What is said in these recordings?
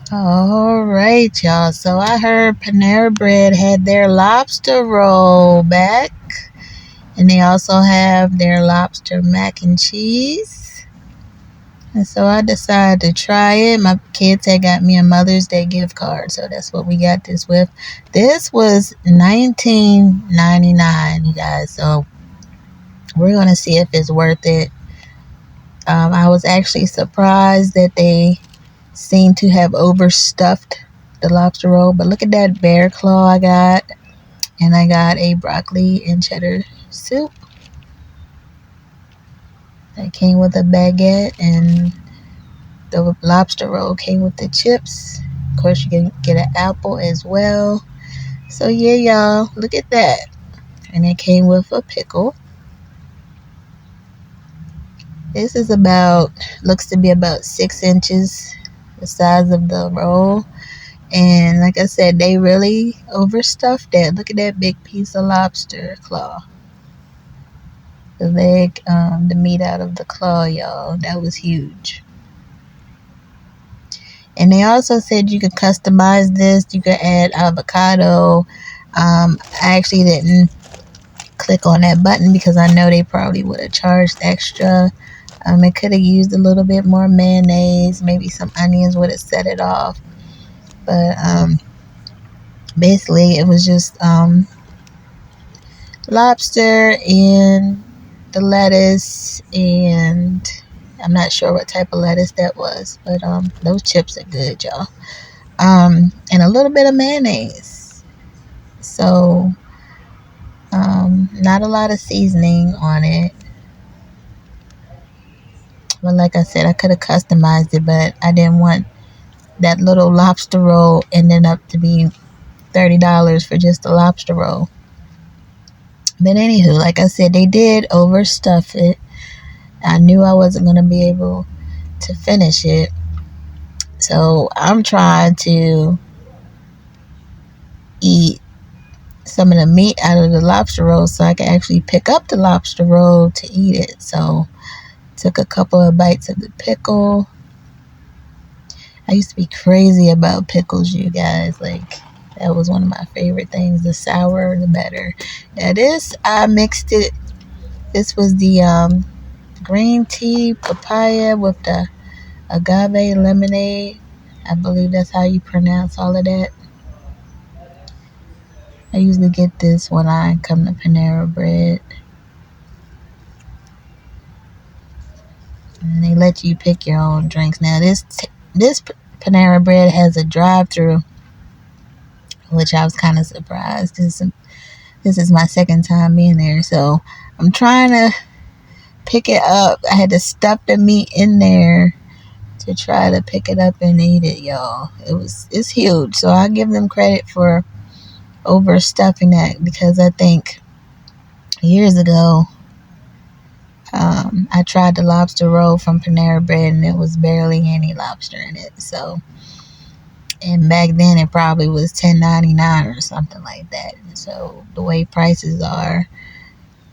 All right, y'all. So I heard Panera Bread had their lobster roll back, and they also have their lobster mac and cheese. And so I decided to try it. My kids had got me a Mother's Day gift card, so that's what we got this with. This was $19.99, you guys. So we're gonna see if it's worth it. I was actually surprised that they seem to have overstuffed the lobster roll, but look at that bear claw I got, and I got a broccoli and cheddar soup that came with a baguette, and the lobster roll came with the chips. Of course, you can get an apple as well. So yeah, y'all, look at that. And it came with a pickle. This is looks to be about 6 inches the size of the roll. And like I said, they really overstuffed that. Look at that big piece of lobster claw. The leg, the meat out of the claw, y'all. That was huge. And they also said you could customize this. You could add avocado. I actually didn't click on that button because I know they probably would have charged extra. It could have used a little bit more mayonnaise. Maybe some onions would have set it off. But basically, it was just lobster and the lettuce, and I'm not sure what type of lettuce that was, but those chips are good, y'all. And a little bit of mayonnaise. So not a lot of seasoning on it. But like I said, I could have customized it, but I didn't want that little lobster roll ending up to be $30 for just a lobster roll. But anywho, like I said, they did overstuff it. I knew I wasn't going to be able to finish it. So I'm trying to eat some of the meat out of the lobster roll so I can actually pick up the lobster roll to eat it. So took a couple of bites of the pickle. I used to be crazy about pickles, you guys. Like, that was one of my favorite things. The sour, the better. Now this, I mixed it. This was the green tea papaya with the agave lemonade. I believe that's how you pronounce all of that. I usually get this when I come to Panera Bread. And they let you pick your own drinks. Now this Panera Bread has a drive-through, which I was kind of surprised. This is my second time being there, so I'm trying to pick it up. I had to stuff the meat in there to try to pick it up and eat it, y'all. It's huge, so I give them credit for overstuffing that, because I think years ago I tried the lobster roll from Panera Bread and it was barely any lobster in it. So, and back then it probably was $10.99 or something like that. So the way prices are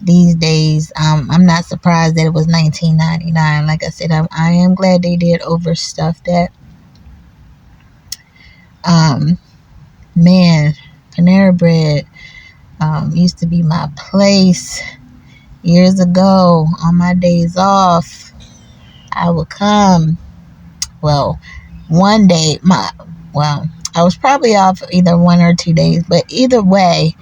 these days, I'm not surprised that it was $19.99. Like I said, I am glad they did overstuff that. Man, Panera Bread used to be my place. Years ago, on my days off, I would come. Well, one day, I was probably off either 1 or 2 days, but either way,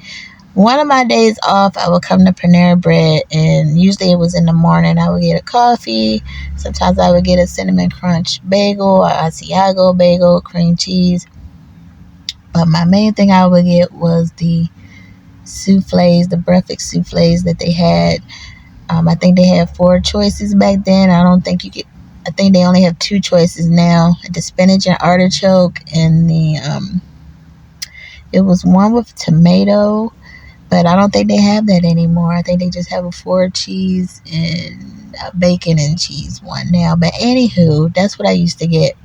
one of my days off, I would come to Panera Bread, and usually it was in the morning. I would get a coffee. Sometimes I would get a cinnamon crunch bagel, or Asiago bagel, cream cheese. But my main thing I would get was the souffles, the breakfast souffles that they had. I think they had 4 choices back then. I think they only have 2 choices now. The spinach and artichoke, and it was one with tomato, but I don't think they have that anymore. I think they just have a 4 cheese and a bacon and cheese one now. But anywho, that's what I used to get.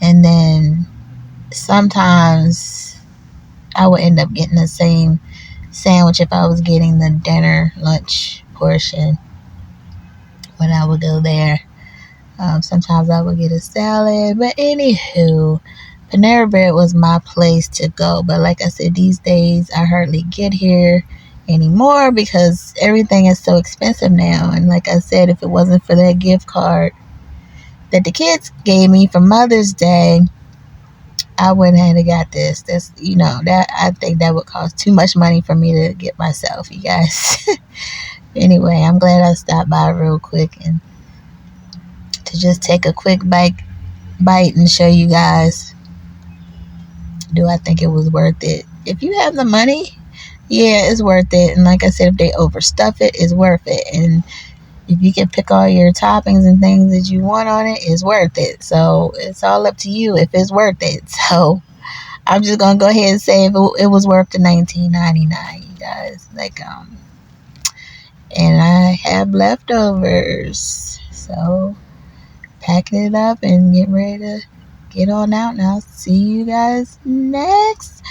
And then sometimes I would end up getting the same sandwich if I was getting the dinner lunch portion when I would go there. Sometimes I would get a salad. But anywho, Panera Bread was my place to go. But like I said, these days I hardly get here anymore because everything is so expensive now. And like I said, if it wasn't for that gift card that the kids gave me for Mother's Day, I wouldn't have got this. That's, that I think that would cost too much money for me to get myself, you guys. Anyway, I'm glad I stopped by real quick and to just take a quick bite and show you guys, do I think it was worth it? If you have the money, yeah, it's worth it. And like I said, if they overstuff it, it's worth it. And if you can pick all your toppings and things that you want on it, it's worth it. So it's all up to you if it's worth it. So I'm just gonna go ahead and say if it was worth the $19.99, you guys. And I have leftovers, so packing it up and getting ready to get on out. And I'll see you guys next